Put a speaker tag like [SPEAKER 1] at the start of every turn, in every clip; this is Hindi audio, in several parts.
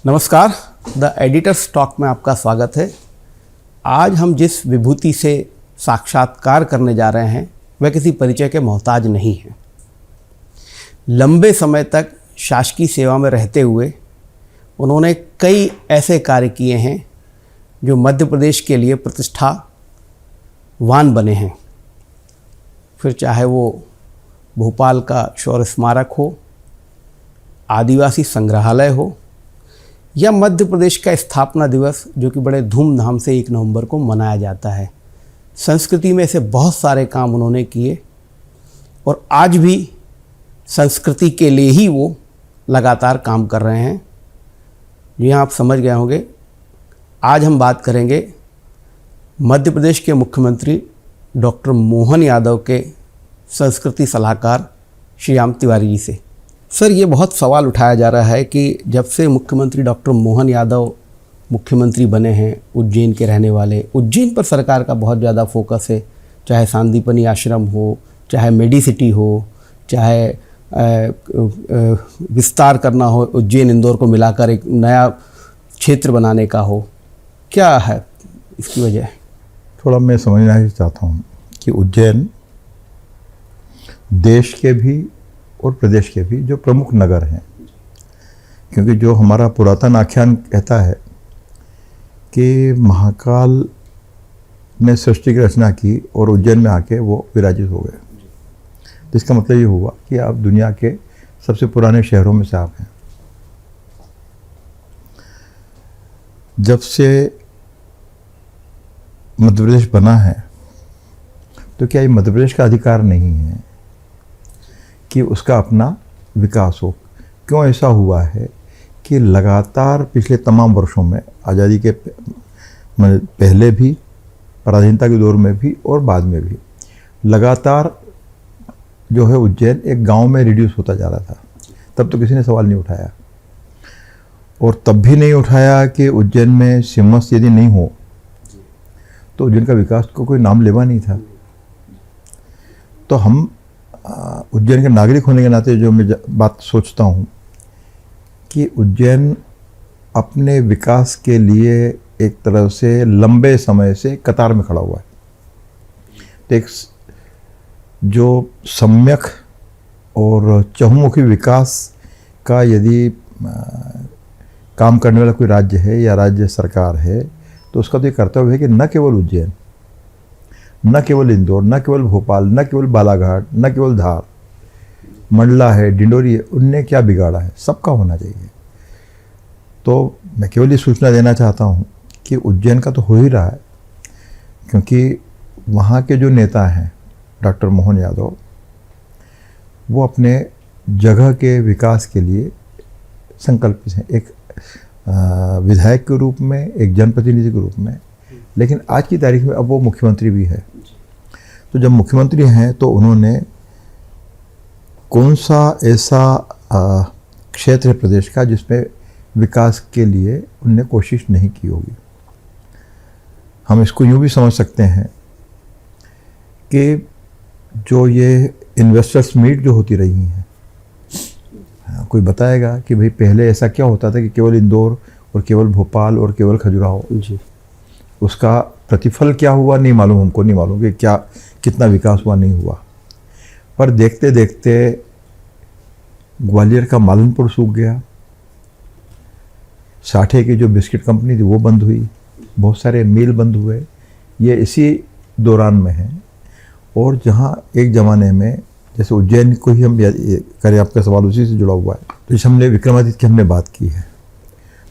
[SPEAKER 1] नमस्कार, द एडिटर्स टॉक में आपका स्वागत है। आज हम जिस विभूति से साक्षात्कार करने जा रहे हैं वह किसी परिचय के मोहताज नहीं है। लंबे समय तक शासकीय सेवा में रहते हुए उन्होंने कई ऐसे कार्य किए हैं जो मध्य प्रदेश के लिए प्रतिष्ठावान बने हैं। फिर चाहे वो भोपाल का शौर्य स्मारक हो, आदिवासी संग्रहालय हो या मध्य प्रदेश का स्थापना दिवस जो कि बड़े धूमधाम से 1 नवंबर को मनाया जाता है। संस्कृति में से बहुत सारे काम उन्होंने किए और आज भी संस्कृति के लिए ही वो लगातार काम कर रहे हैं। जी हाँ, आप समझ गए होंगे। आज हम बात करेंगे मध्य प्रदेश के मुख्यमंत्री डॉक्टर मोहन यादव के संस्कृति सलाहकार श्याम तिवारी जी से। सर, ये बहुत सवाल उठाया जा रहा है कि जब से मुख्यमंत्री डॉक्टर मोहन यादव मुख्यमंत्री बने हैं, उज्जैन के रहने वाले, उज्जैन पर सरकार का बहुत ज़्यादा फोकस है। चाहे सांदीपनि आश्रम हो, चाहे मेडिसिटी हो, चाहे विस्तार करना हो, उज्जैन इंदौर को मिलाकर एक नया क्षेत्र बनाने का हो, क्या है इसकी वजह?
[SPEAKER 2] थोड़ा मैं समझना ही चाहता हूँ कि उज्जैन देश के भी और प्रदेश के भी जो प्रमुख नगर हैं, क्योंकि जो हमारा पुरातन आख्यान कहता है कि महाकाल ने सृष्टि की रचना की और उज्जैन में आके वो विराजित हो गए। तो इसका मतलब ये हुआ कि आप दुनिया के सबसे पुराने शहरों में से आप हैं। जब से मध्य प्रदेश बना है तो क्या ये मध्य प्रदेश का अधिकार नहीं है कि उसका अपना विकास हो? क्यों ऐसा हुआ है कि लगातार पिछले तमाम वर्षों में, आज़ादी के पहले भी, पराधीनता के दौर में भी और बाद में भी, लगातार जो है उज्जैन एक गांव में रिड्यूस होता जा रहा था। तब तो किसी ने सवाल नहीं उठाया, और तब भी नहीं उठाया कि उज्जैन में सिमस यदि नहीं हो तो उज्जैन का विकास को कोई नाम लेवा नहीं था। तो हम उज्जैन के नागरिक होने के नाते जो मैं बात सोचता हूँ कि उज्जैन अपने विकास के लिए एक तरह से लंबे समय से कतार में खड़ा हुआ है। तो एक जो सम्यक और चहुमुखी विकास का यदि काम करने वाला कोई राज्य है या राज्य सरकार है तो उसका तो ये कर्तव्य है कि न केवल उज्जैन, न केवल इंदौर, न केवल भोपाल, न केवल बालाघाट, न केवल धार, मंडला है, डिंडोरी है, उनने क्या बिगाड़ा है, सबका होना चाहिए। तो मैं केवल ये सूचना देना चाहता हूँ कि उज्जैन का तो हो ही रहा है, क्योंकि वहाँ के जो नेता हैं डॉक्टर मोहन यादव, वो अपने जगह के विकास के लिए संकल्पित हैं, एक विधायक के रूप में, एक जनप्रतिनिधि के रूप में। लेकिन आज की तारीख में अब वो मुख्यमंत्री भी है। तो जब मुख्यमंत्री हैं तो उन्होंने कौन सा ऐसा क्षेत्र है प्रदेश का जिसमें विकास के लिए उनने कोशिश नहीं की होगी? हम इसको यूँ भी समझ सकते हैं कि जो ये इन्वेस्टर्स मीट जो होती रही हैं, कोई बताएगा कि भाई पहले ऐसा क्या होता था कि केवल इंदौर और केवल भोपाल और केवल खजुराहो जी, उसका प्रतिफल क्या हुआ नहीं मालूम, हमको नहीं मालूम कि क्या कितना विकास हुआ नहीं हुआ। पर देखते देखते ग्वालियर का मालनपुर सूख गया, साठे की जो बिस्किट कंपनी थी वो बंद हुई, बहुत सारे मिल बंद हुए। ये इसी दौरान में है। और जहाँ एक ज़माने में, जैसे उज्जैन को ही हम करें, आपका सवाल उसी से जुड़ा हुआ है। तो जैसे हमने विक्रमादित्य की हमने बात की है,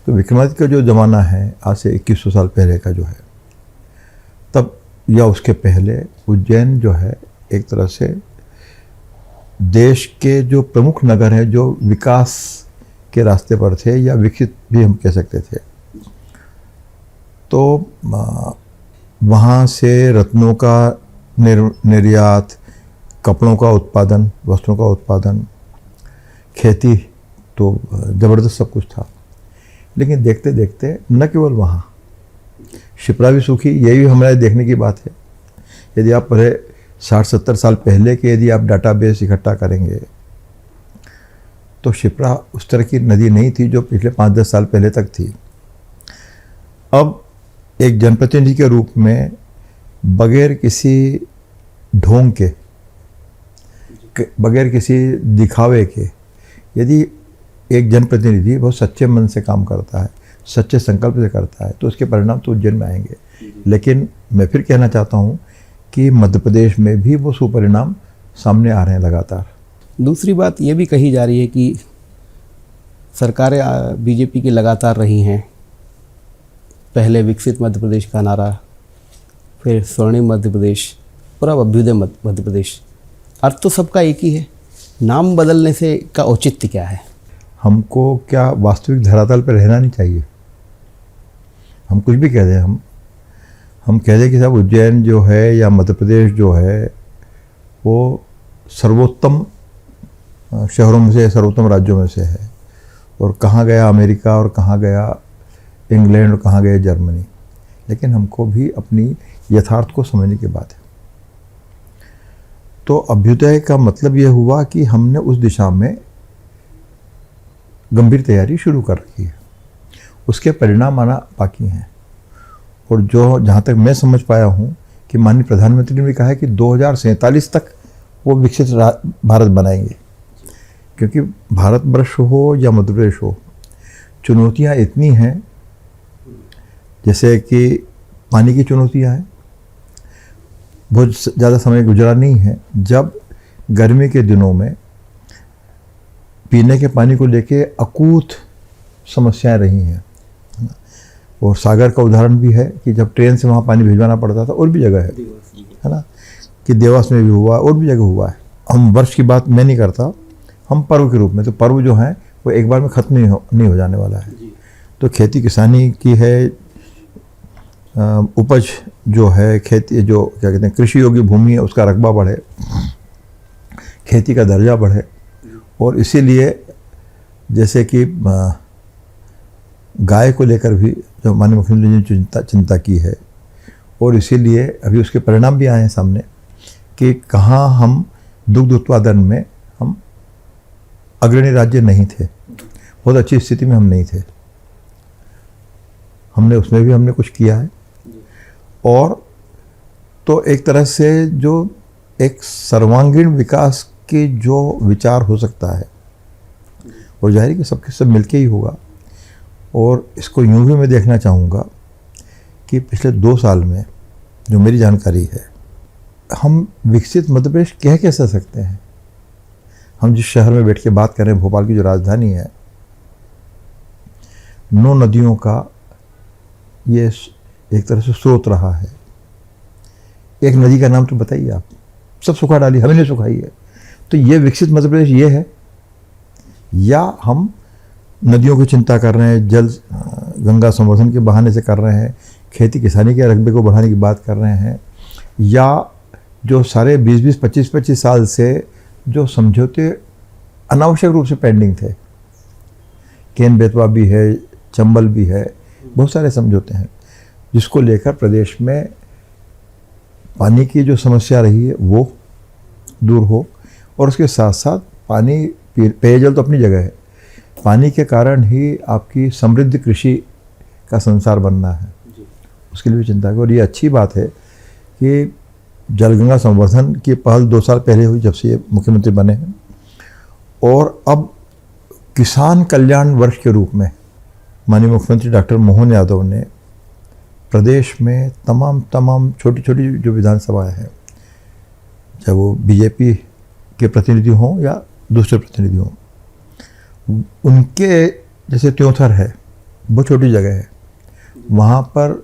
[SPEAKER 2] तो विक्रमादित्य का जो ज़माना है आज से 2100 साल पहले का जो है, तब या उसके पहले उज्जैन जो है एक तरह से देश के जो प्रमुख नगर हैं जो विकास के रास्ते पर थे, या विकसित भी हम कह सकते थे। तो वहाँ से रत्नों का निर्यात, कपड़ों का उत्पादन, वस्त्रों का उत्पादन, खेती, तो ज़बरदस्त सब कुछ था। लेकिन देखते देखते न केवल वहाँ, शिप्रा भी सूखी। यही हमारे देखने की बात है। यदि आप पहले 60-70 साल पहले के यदि आप डाटाबेस इकट्ठा करेंगे तो शिप्रा उस तरह की नदी नहीं थी जो पिछले 5-10 साल पहले तक थी। अब एक जनप्रतिनिधि के रूप में बगैर किसी ढोंग के, बगैर किसी दिखावे के, यदि एक जनप्रतिनिधि बहुत सच्चे मन से काम करता है, सच्चे संकल्प से करता है, तो उसके परिणाम तो उज्जैन में आएंगे। लेकिन मैं फिर कहना चाहता हूँ कि मध्य प्रदेश में भी वो सुपरिणाम सामने आ रहे हैं लगातार।
[SPEAKER 1] दूसरी बात ये भी कही जा रही है कि सरकारें बीजेपी की लगातार रही हैं। पहले विकसित मध्य प्रदेश का नारा, फिर स्वर्णिम मध्य प्रदेश और अब अभ्युदय मध्य प्रदेश। अर्थ तो सबका एक ही है, नाम बदलने से का औचित्य क्या है?
[SPEAKER 2] हमको क्या वास्तविक धरातल पर रहना नहीं चाहिए? हम कुछ भी कह दें, हम कह दें कि साहब उज्जैन जो है या मध्य प्रदेश जो है वो सर्वोत्तम शहरों में से, सर्वोत्तम राज्यों में से है, और कहाँ गया अमेरिका और कहाँ गया इंग्लैंड और कहाँ गया जर्मनी। लेकिन हमको भी अपनी यथार्थ को समझने की बात है। तो अभ्युदय का मतलब ये हुआ कि हमने उस दिशा में गंभीर तैयारी शुरू कर रखी है, उसके परिणाम आना बाकी हैं। और जो जहाँ तक मैं समझ पाया हूँ कि माननीय प्रधानमंत्री ने भी कहा है कि 2047 तक वो विकसित भारत बनाएंगे। क्योंकि भारतवर्ष हो या मध्य प्रदेश हो, चुनौतियाँ इतनी हैं, जैसे कि पानी की चुनौतियाँ हैं। बहुत ज़्यादा समय गुजरा नहीं है जब गर्मी के दिनों में पीने के पानी को लेके अकूत समस्याएं रही हैं। और सागर का उदाहरण भी है कि जब ट्रेन से वहाँ पानी भिजवाना पड़ता था, और भी जगह है ना, कि देवास में भी हुआ, और भी जगह हुआ है। हम वर्ष की बात मैं नहीं करता, हम पर्व के रूप में, तो पर्व जो है वो एक बार में ख़त्म नहीं हो जाने वाला है। तो खेती किसानी की है, उपज जो है, खेती जो क्या कहते हैं कृषि योग्य भूमि है, उसका रकबा बढ़े, खेती का दर्जा बढ़े। और इसीलिए जैसे कि गाय को लेकर भी जो माननीय मुख्यमंत्री ने चिंता की है, और इसीलिए अभी उसके परिणाम भी आए हैं सामने कि कहाँ हम दुग्ध उत्पादन में हम अग्रणी राज्य नहीं थे, बहुत अच्छी स्थिति में हम नहीं थे। हमने उसमें भी हमने कुछ किया है। और तो एक तरह से जो एक सर्वांगीण विकास के जो विचार हो सकता है, और जाहिर है कि सबके सब मिलके ही होगा। और इसको यूँ भी मैं देखना चाहूँगा कि पिछले 2 साल में जो मेरी जानकारी है, हम विकसित मध्य प्रदेश कह कैसे सकते हैं? हम जिस शहर में बैठ के बात कर रहे हैं, भोपाल की जो राजधानी है, 9 नदियों का ये एक तरह से स्रोत रहा है। एक नदी का नाम तो बताइए आप, सब सुखा डाली, हमें नहीं सुखाई है। तो ये विकसित मध्य प्रदेश ये है, या हम नदियों की चिंता कर रहे हैं, जल गंगा संवर्धन के बहाने से कर रहे हैं, खेती किसानी के रकबे को बढ़ाने की बात कर रहे हैं, या जो सारे 20-20, 25-25 साल से जो समझौते अनावश्यक रूप से पेंडिंग थे, केन बेतवा भी है, चंबल भी है, बहुत सारे समझौते हैं, जिसको लेकर प्रदेश में पानी की जो समस्या रही है वो दूर हो। और उसके साथ साथ पानी, पेयजल तो अपनी जगह है, पानी के कारण ही आपकी समृद्ध कृषि का संसार बनना है, उसके लिए भी चिंता करो। और ये अच्छी बात है कि जलगंगा संवर्धन की पहल 2 साल पहले हुई जब से ये मुख्यमंत्री बने हैं। और अब किसान कल्याण वर्ष के रूप में माननीय मुख्यमंत्री डॉक्टर मोहन यादव ने प्रदेश में तमाम छोटी छोटी जो विधानसभाएं हैं, चाहे वो बीजेपी के प्रतिनिधि हों या दूसरे प्रतिनिधि हों, उनके जैसे त्योंथर है, बहुत छोटी जगह है, वहाँ पर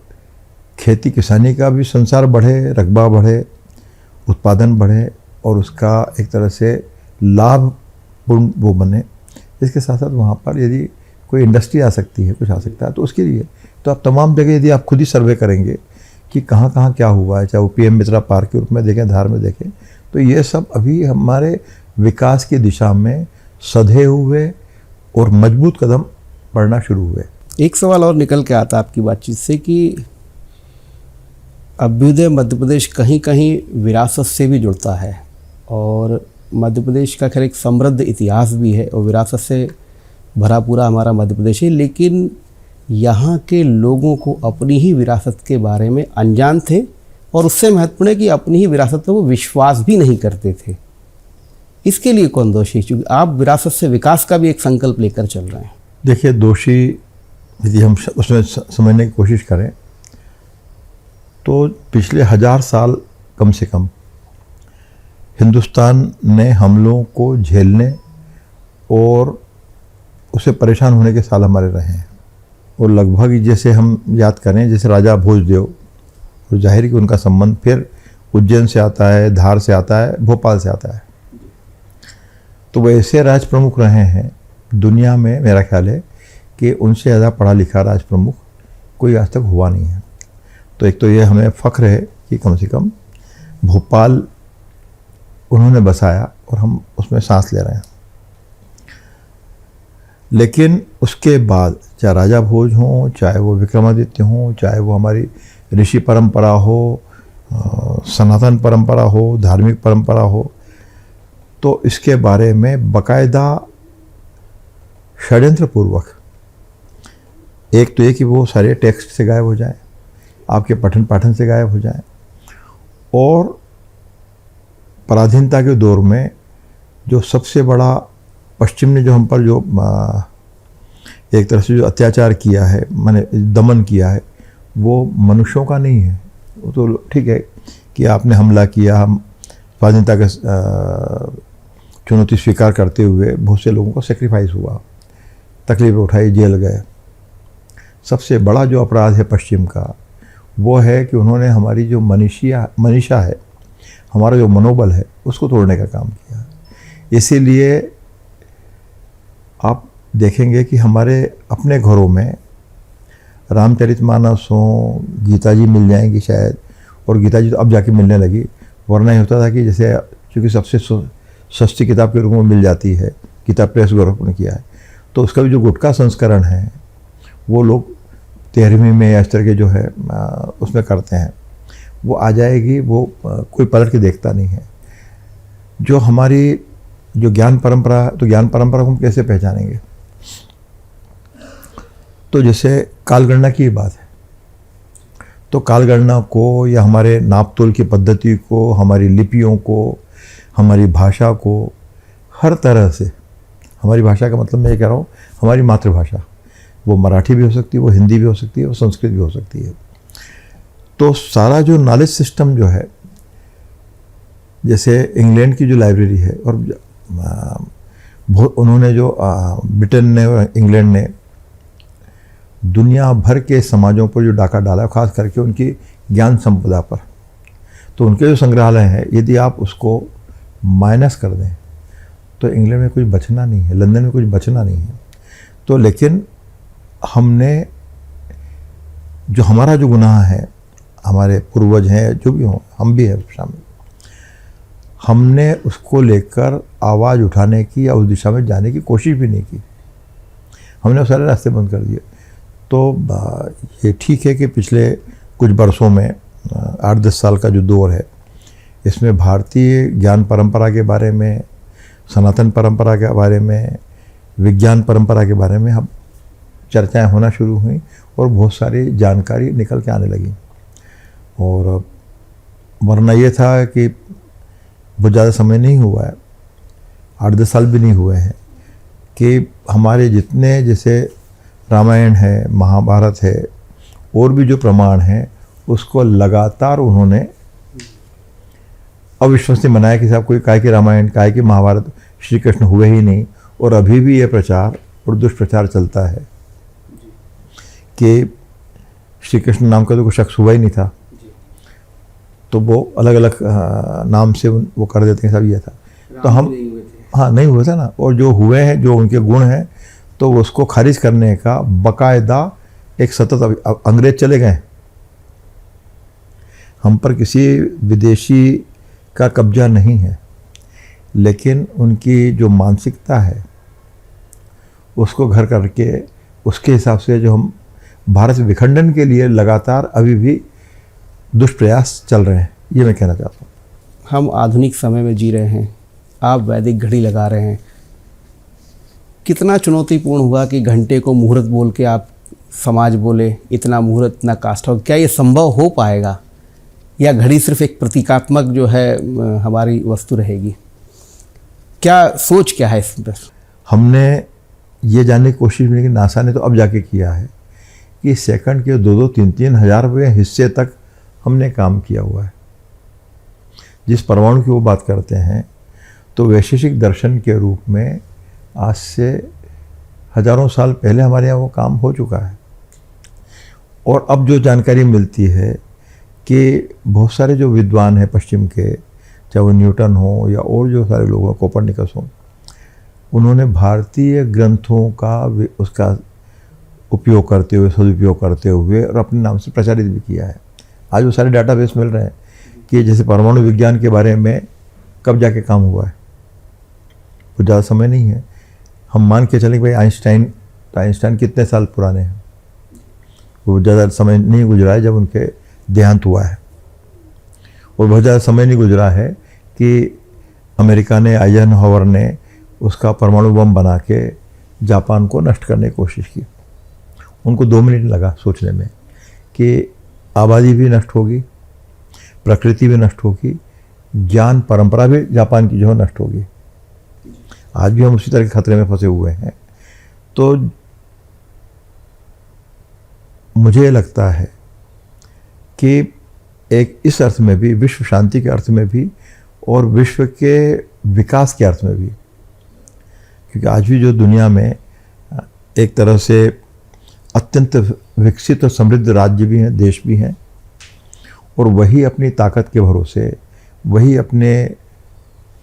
[SPEAKER 2] खेती किसानी का भी संसार बढ़े, रकबा बढ़े, उत्पादन बढ़े, और उसका एक तरह से लाभपूर्ण वो बने। इसके साथ साथ वहाँ पर यदि कोई इंडस्ट्री आ सकती है, कुछ आ सकता है, तो उसके लिए तो आप तमाम जगह यदि आप खुद ही सर्वे करेंगे कि कहाँ कहाँ क्या हुआ है, चाहे वो PM मित्रा पार्क के रूप में देखें, धार में देखें, तो ये सब अभी हमारे विकास की दिशा में सधे हुए और मजबूत कदम बढ़ना शुरू हुए।
[SPEAKER 1] एक सवाल और निकल के आता आपकी बातचीत से कि अभ्युदय मध्य प्रदेश कहीं कहीं विरासत से भी जुड़ता है, और मध्य प्रदेश का खैर एक समृद्ध इतिहास भी है और विरासत से भरा पूरा हमारा मध्य प्रदेश है, लेकिन यहाँ के लोगों को अपनी ही विरासत के बारे में अनजान थे और उससे महत्वपूर्ण है कि अपनी ही विरासत पर वो विश्वास भी नहीं करते थे। इसके लिए कौन दोषी? क्योंकि आप विरासत से विकास का भी एक संकल्प लेकर चल रहे हैं।
[SPEAKER 2] देखिए, दोषी यदि हम उसमें समझने की कोशिश करें तो पिछले 1000 साल कम से कम हिंदुस्तान ने हमलों को झेलने और उसे परेशान होने के साल हमारे रहे हैं। और लगभग जैसे हम याद करें, जैसे राजा भोजदेव, तो जाहिर कि उनका संबंध फिर उज्जैन से आता है, धार से आता है, भोपाल से आता है। तो वो ऐसे राज प्रमुख रहे हैं दुनिया में, मेरा ख्याल है कि उनसे ज़्यादा पढ़ा लिखा राज प्रमुख कोई आज तक हुआ नहीं है। तो एक तो ये हमें फ़ख्र है कि कम से कम भोपाल उन्होंने बसाया और हम उसमें सांस ले रहे हैं। लेकिन उसके बाद चाहे राजा भोज हों, चाहे वो विक्रमादित्य हों, चाहे वो हमारी ऋषि परंपरा हो, सनातन परंपरा हो, धार्मिक परंपरा हो, तो इसके बारे में बाकायदा षड्यंत्रपूर्वक एक तो ये कि वो सारे टेक्स्ट से गायब हो जाए, आपके पठन पाठन से गायब हो जाए, और पराधीनता के दौर में जो सबसे बड़ा पश्चिम ने जो हम पर जो एक तरह से जो अत्याचार किया है, माने दमन किया है, वो मनुष्यों का नहीं है। वो तो ठीक है कि आपने हमला किया, हम स्वाधीनता का चुनौती स्वीकार करते हुए बहुत से लोगों को सेक्रीफाइस हुआ, तकलीफ उठाई, जेल गए। सबसे बड़ा जो अपराध है पश्चिम का वो है कि उन्होंने हमारी जो मनीषा है, हमारा जो मनोबल है, उसको तोड़ने का काम किया। इसीलिए आप देखेंगे कि हमारे अपने घरों में रामचरितमानस हो, गीता जी मिल जाएंगी शायद, और गीता जी तो अब जाके मिलने लगी, वरना ये होता था कि जैसे चूँकि सबसे सस्ती किताब के रूप में मिल जाती है, गीता प्रेस गौरव ने किया है, तो उसका भी जो गुटका संस्करण है वो लोग 13वीं में या इस तरह के जो है उसमें करते हैं, वो आ जाएगी, वो कोई पलट के देखता नहीं है। जो हमारी जो ज्ञान परंपरा, तो ज्ञान परंपरा को हम कैसे पहचानेंगे? तो जैसे कालगणना की बात है, तो कालगणना को या हमारे नापतोल की पद्धति को, हमारी लिपियों को, हमारी भाषा को, हर तरह से, हमारी भाषा का मतलब मैं ये कह रहा हूँ हमारी मातृभाषा, वो मराठी भी हो सकती है, वो हिंदी भी हो सकती है, वो संस्कृत भी हो सकती है। तो सारा जो नॉलेज सिस्टम जो है, जैसे इंग्लैंड की जो लाइब्रेरी है, और उन्होंने जो ब्रिटेन ने और इंग्लैंड ने दुनिया भर के समाजों पर जो डाका डाला, खास करके उनकी ज्ञान संपदा पर, तो उनके जो संग्रहालय हैं, यदि आप उसको माइनस कर दें तो इंग्लैंड में कुछ बचना नहीं है, लंदन में कुछ बचना नहीं है। तो लेकिन हमने जो हमारा जो गुनाह है, हमारे पूर्वज हैं, जो भी हों, हम भी हैं शामिल, हमने उसको लेकर आवाज़ उठाने की या उस दिशा में जाने की कोशिश भी नहीं की। हमने सारे रास्ते बंद कर दिए। तो ये ठीक है कि पिछले कुछ बरसों में 8-10 साल का जो दौर है, इसमें भारतीय ज्ञान परंपरा के बारे में, सनातन परंपरा के बारे में, विज्ञान परंपरा के बारे में हम चर्चाएं होना शुरू हुई और बहुत सारी जानकारी निकल के आने लगी। और वरना ये था कि बहुत ज़्यादा समय नहीं हुआ है, 8-10 साल भी नहीं हुए हैं, कि हमारे जितने जैसे रामायण है, महाभारत है, और भी जो प्रमाण हैं, उसको लगातार उन्होंने अविश्वसनीय बनाया कि साहब कोई काय के रामायण, काय के महाभारत, श्री कृष्ण हुए ही नहीं। और अभी भी ये प्रचार और दुष्प्रचार चलता है कि श्री कृष्ण नाम का तो कोई शख्स हुआ ही नहीं था, तो वो अलग अलग नाम से वो कर देते हैं, सब ये था। तो हम नहीं हुए थे ना, और जो हुए हैं, जो उनके गुण हैं, तो उसको खारिज करने का बाकायदा एक सतत अंग्रेज चले गए। हम पर किसी विदेशी का कब्जा नहीं है, लेकिन उनकी जो मानसिकता है उसको घर करके उसके हिसाब से जो हम भारत विखंडन के लिए लगातार अभी भी दुष्प्रयास चल रहे हैं, ये मैं कहना चाहता हूँ।
[SPEAKER 1] हम आधुनिक समय में जी रहे हैं, आप वैदिक घड़ी लगा रहे हैं, कितना चुनौतीपूर्ण हुआ कि घंटे को मुहूर्त बोल के आप समाज बोले, इतना मुहूर्त, इतना काष्ठ, क्या ये संभव हो पाएगा या घड़ी सिर्फ एक प्रतीकात्मक जो है हमारी वस्तु रहेगी? क्या सोच क्या है इस पर?
[SPEAKER 2] हमने ये जानने की कोशिश भी, लेकिन नासा ने तो अब जाके किया है कि सेकंड के 2-2, 3-3 हज़ारवें हिस्से तक हमने काम किया हुआ है। जिस परमाणु की वो बात करते हैं, तो वैशेषिक दर्शन के रूप में आज से हजारों साल पहले हमारे यहाँ वो काम हो चुका है। और अब जो जानकारी मिलती है कि बहुत सारे जो विद्वान हैं पश्चिम के, चाहे वो न्यूटन हो या और जो सारे लोग हैं, कोपरनिकस हो, उन्होंने भारतीय ग्रंथों का उसका उपयोग करते हुए, सदुपयोग करते हुए और अपने नाम से प्रचारित भी किया है। आज वो सारे डाटाबेस मिल रहे हैं कि जैसे परमाणु विज्ञान के बारे में कब जाके काम हुआ है, वो ज़्यादा समय नहीं है। हम मान के चलें कि भाई आइंस्टाइन कितने साल पुराने हैं, वो ज़्यादा समय नहीं गुजरा है जब उनके देहांत हुआ है, और बहुत ज़्यादा समय नहीं गुजरा है कि अमेरिका ने, आइजनहावर ने उसका परमाणु बम बना के जापान को नष्ट करने की कोशिश की। उनको 2 मिनट लगा सोचने में कि आबादी भी नष्ट होगी, प्रकृति भी नष्ट होगी, ज्ञान परंपरा भी जापान की जो है नष्ट होगी। आज भी हम उसी तरह के खतरे में फंसे हुए हैं। तो मुझे लगता है कि एक इस अर्थ में भी, विश्व शांति के अर्थ में भी और विश्व के विकास के अर्थ में भी, क्योंकि आज भी जो दुनिया में एक तरह से अत्यंत विकसित और समृद्ध राज्य भी हैं, देश भी हैं, और वही अपनी ताकत के भरोसे, वही अपने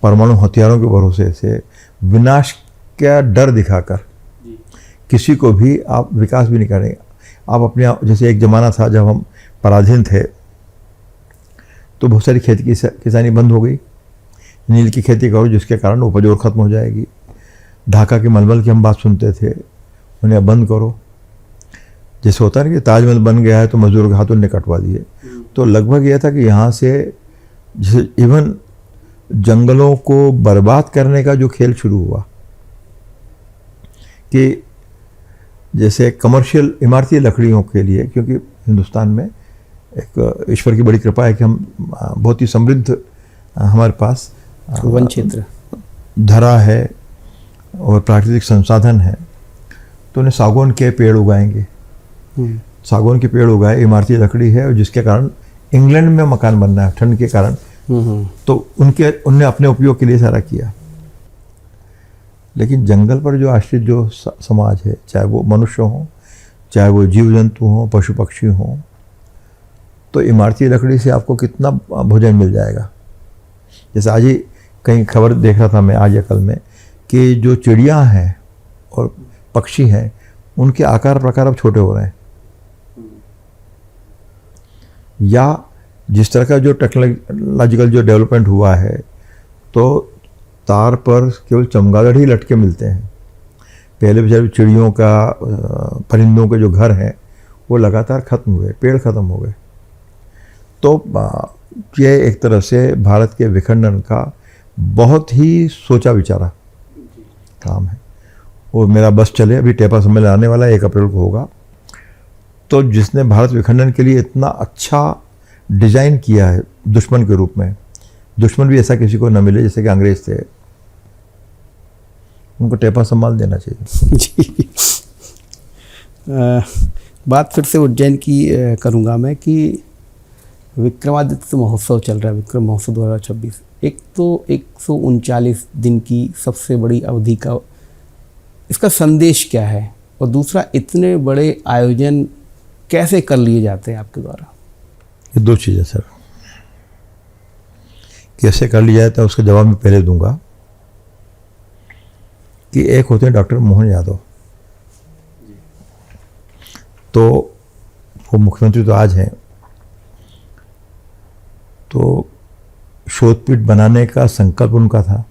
[SPEAKER 2] परमाणु हथियारों के भरोसे से विनाश का डर दिखाकर किसी को भी आप विकास भी नहीं करेंगे। आप अपने, जैसे एक ज़माना था जब हम पराधीन थे तो बहुत सारी खेती की किसानी बंद हो गई। नील की खेती करो जिसके कारण उपज और ख़त्म हो जाएगी। ढाका के मलमल की हम बात सुनते थे, उन्हें अब बंद करो। जैसे होता है ना कि ताजमहल बन गया है तो मजदूरों के हाथों ने कटवा दिए। तो लगभग यह था कि यहाँ से जैसे इवन जंगलों को बर्बाद करने का जो खेल शुरू हुआ, कि जैसे कमर्शियल इमारती लकड़ियों के लिए, क्योंकि हिंदुस्तान में एक ईश्वर की बड़ी कृपा है कि हम बहुत ही समृद्ध, हमारे पास
[SPEAKER 1] वन क्षेत्र,
[SPEAKER 2] धरा है और प्राकृतिक संसाधन है, तो उन्हें सागौन के पेड़ उगाएंगे। सागौन के पेड़ उगाए, इमारती लकड़ी है, और जिसके कारण इंग्लैंड में मकान बनना है ठंड के कारण, तो उनने अपने उपयोग के लिए सारा किया। लेकिन जंगल पर जो आश्रित जो समाज है, चाहे वो मनुष्य हों, चाहे वो जीव जंतु हों, पशु पक्षी हों, तो इमारती लकड़ी से आपको कितना भोजन मिल जाएगा। जैसे आज ही कहीं खबर देख रहा था मैं, आज या कल में, कि जो चिड़िया हैं और पक्षी हैं उनके आकार प्रकार अब छोटे हो रहे हैं। या जिस तरह का जो टेक्नोलॉजिकल जो डेवलपमेंट हुआ है, तो तार पर केवल चमगादड़ ही लटके मिलते हैं। पहले बेचारे चिड़ियों का, परिंदों के जो घर हैं वो लगातार ख़त्म हुए, पेड़ ख़त्म हो गए। तो ये एक तरह से भारत के विखंडन का बहुत ही सोचा विचारा काम है। और मेरा बस चले, अभी टेपा सम्मेलन आने वाला है, 1 अप्रैल को होगा। तो जिसने भारत विखंडन के लिए इतना अच्छा डिज़ाइन किया है दुश्मन के रूप में, दुश्मन भी ऐसा किसी को न मिले जैसे कि अंग्रेज थे, उनको टेपा सम्मान देना चाहिए।
[SPEAKER 1] जी, बात फिर से उज्जैन की करूँगा मैं कि विक्रमादित्य महोत्सव चल रहा है, विक्रम महोत्सव 2026। एक तो 139 दिन की सबसे बड़ी अवधि का, इसका संदेश क्या है, और दूसरा इतने बड़े आयोजन कैसे कर लिए जाते हैं आपके द्वारा?
[SPEAKER 2] ये 2 चीज़ें सर, कैसे कर लिया जाता है उसका जवाब मैं पहले दूंगा कि एक होते हैं डॉक्टर मोहन यादव, तो वो मुख्यमंत्री तो आज हैं, तो शोधपीठ बनाने का संकल्प उनका था।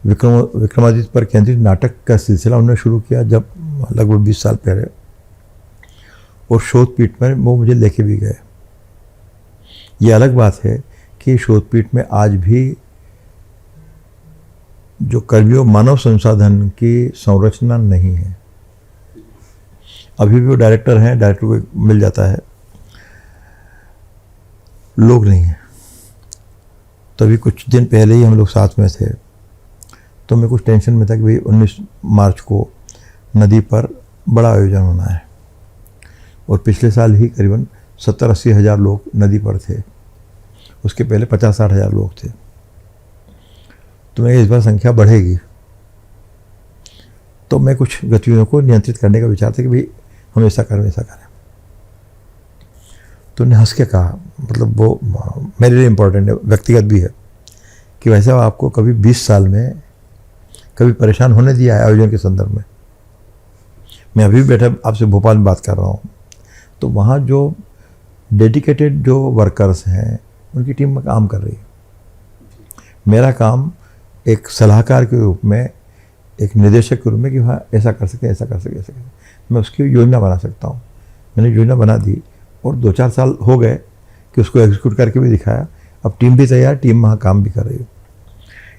[SPEAKER 2] विक्रमादित्य पर केंद्रित नाटक का सिलसिला उन्होंने शुरू किया जब लगभग 20 साल पहले, और शोधपीठ में वो मुझे लेके भी गए। ये अलग बात है कि शोधपीठ में आज भी जो कर्मियों मानव संसाधन की संरचना नहीं है। अभी भी वो डायरेक्टर हैं, डायरेक्टर को मिल जाता है, लोग नहीं हैं। तभी कुछ दिन पहले ही हम लोग साथ में थे, तो मैं कुछ टेंशन में था कि भाई 19 मार्च को नदी पर बड़ा आयोजन होना है, और पिछले साल ही करीबन 70-80 हज़ार लोग नदी पर थे, उसके पहले 50-60 हज़ार लोग थे। तो मैं इस बार संख्या बढ़ेगी, तो मैं कुछ गतिविधियों को नियंत्रित करने का विचार था कि भाई हम ऐसा करें वैसा करें। तो उन्हें हंस के कहा, मतलब वो मेरे लिए इम्पोर्टेंट है, व्यक्तिगत भी है, कि वैसे आपको कभी 20 साल में कभी परेशान होने दिया है आयोजन के संदर्भ में? मैं अभी भी बैठा आपसे भोपाल में बात कर रहा हूँ, तो वहाँ जो डेडिकेटेड जो वर्कर्स हैं उनकी टीम में काम कर रही है। मेरा काम एक सलाहकार के रूप में, एक निदेशक के रूप में कि हाँ ऐसा कर सके, ऐसा कर सके, ऐसा कर सके, मैं उसकी योजना बना सकता हूँ। मैंने योजना बना दी और 2-4 साल हो गए कि उसको एग्जीक्यूट करके भी दिखाया। अब टीम भी तैयार, टीम वहाँ काम भी कर रही है।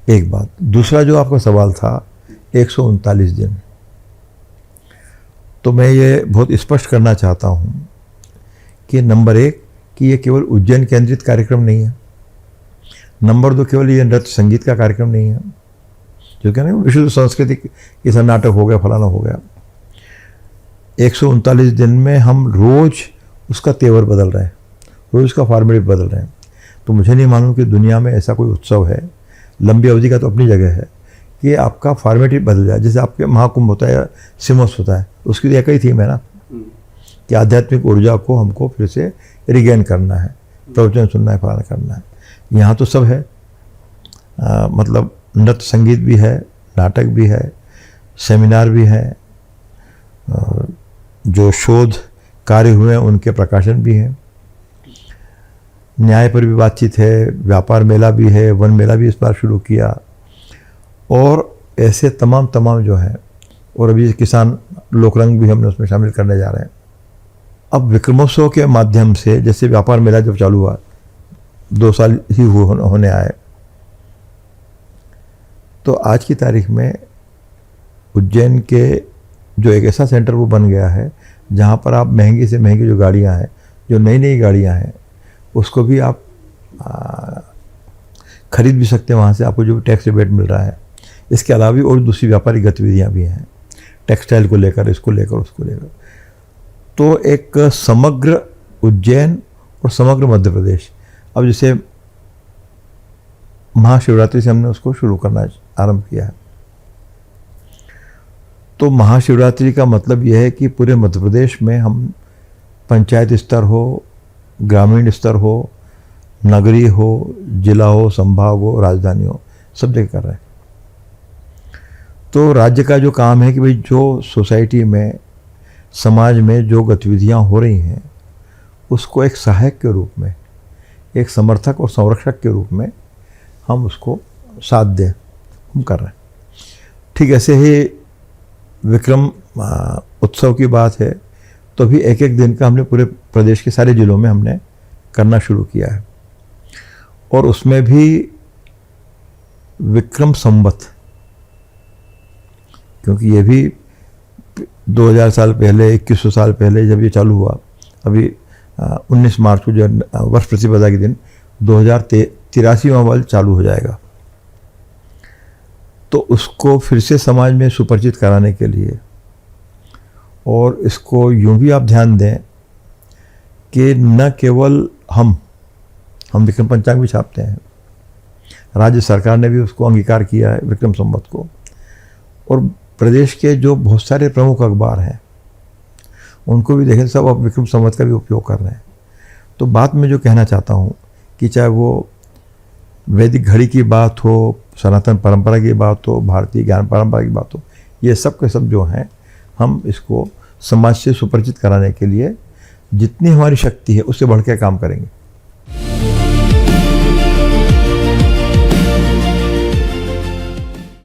[SPEAKER 2] एक बात। दूसरा जो आपका सवाल था 139 दिन, तो मैं ये बहुत स्पष्ट करना चाहता हूँ कि नंबर 1 कि ये केवल उज्जैन केंद्रित कार्यक्रम नहीं है। नंबर 2 केवल ये नृत्य संगीत का कार्यक्रम नहीं है, जो कहना विशुद्ध सांस्कृतिक ये सब नाटक हो गया, फलाना हो गया। 139 दिन में हम रोज़ उसका तेवर बदल रहे हैं, रोज़ उसका फॉर्मेट बदल रहे हैं। तो मुझे नहीं मालूम कि दुनिया में ऐसा कोई उत्सव है, लंबी अवधि का तो अपनी जगह है, कि आपका फॉर्मेट ही बदल जाए। जैसे आपके महाकुंभ होता है या सिमोत्सव होता है, उसकी तो एक ही थीम है ना, कि आध्यात्मिक ऊर्जा को हमको फिर से रिगेन करना है, प्रवचन सुनना है, फलाना करना है। यहाँ तो सब है, मतलब नृत्य संगीत भी है, नाटक भी है, सेमिनार भी है, जो शोध कार्य हुए हैं उनके प्रकाशन भी हैं, न्याय पर भी बातचीत है, व्यापार मेला भी है, वन मेला भी इस बार शुरू किया, और ऐसे तमाम जो है। और अभी किसान लोकरंग भी हमने उसमें शामिल करने जा रहे हैं। अब विक्रमोत्सव के माध्यम से, जैसे व्यापार मेला जब चालू हुआ 2 साल ही होने आए, तो आज की तारीख में उज्जैन के जो एक ऐसा सेंटर वो बन गया है जहाँ पर आप महंगी से महंगी जो गाड़ियाँ हैं, जो नई गाड़ियाँ हैं, उसको भी आप खरीद भी सकते हैं वहाँ से, आपको जो टैक्स रिबेट मिल रहा है। इसके अलावा भी और दूसरी व्यापारिक गतिविधियाँ भी हैं, टेक्सटाइल को लेकर, इसको लेकर, उसको लेकर। तो एक समग्र उज्जैन और समग्र मध्य प्रदेश, अब जैसे महाशिवरात्रि से हमने उसको शुरू करना आरंभ किया है। तो महाशिवरात्रि का मतलब यह है कि पूरे मध्य प्रदेश में हम पंचायत स्तर हो, ग्रामीण स्तर हो, नगरी हो, जिला हो, संभाग हो, राजधानी हो, सब जगह कर रहे हैं। तो राज्य का जो काम है कि भाई जो सोसाइटी में, समाज में जो गतिविधियां हो रही हैं, उसको एक सहायक के रूप में, एक समर्थक और संरक्षक के रूप में हम उसको साथ दें, हम कर रहे हैं। ठीक ऐसे ही विक्रम उत्सव की बात है, तो भी एक दिन का हमने पूरे प्रदेश के सारे जिलों में हमने करना शुरू किया है। और उसमें भी विक्रम संवत, क्योंकि ये भी 2000 साल पहले, 2100 साल पहले जब ये चालू हुआ, अभी 19 मार्च को जो वर्ष प्रतिपदा के दिन 2083वां वर्ष चालू हो जाएगा। तो उसको फिर से समाज में सुपरिचित कराने के लिए, और इसको यूँ भी आप ध्यान दें कि न केवल हम विक्रम पंचांग भी छापते हैं, राज्य सरकार ने भी उसको अंगीकार किया है विक्रम संवत को, और प्रदेश के जो बहुत सारे प्रमुख अखबार हैं उनको भी देखें, सब अब विक्रम संवत का भी उपयोग कर रहे हैं। तो बात में जो कहना चाहता हूँ कि चाहे वो वैदिक घड़ी की बात हो, सनातन परंपरा की बात हो, भारतीय ज्ञान परंपरा की बात हो, ये सब के सब जो हैं, हम इसको समाज से सुपरिचित कराने के लिए जितनी हमारी शक्ति है उससे बढ़ के काम करेंगे।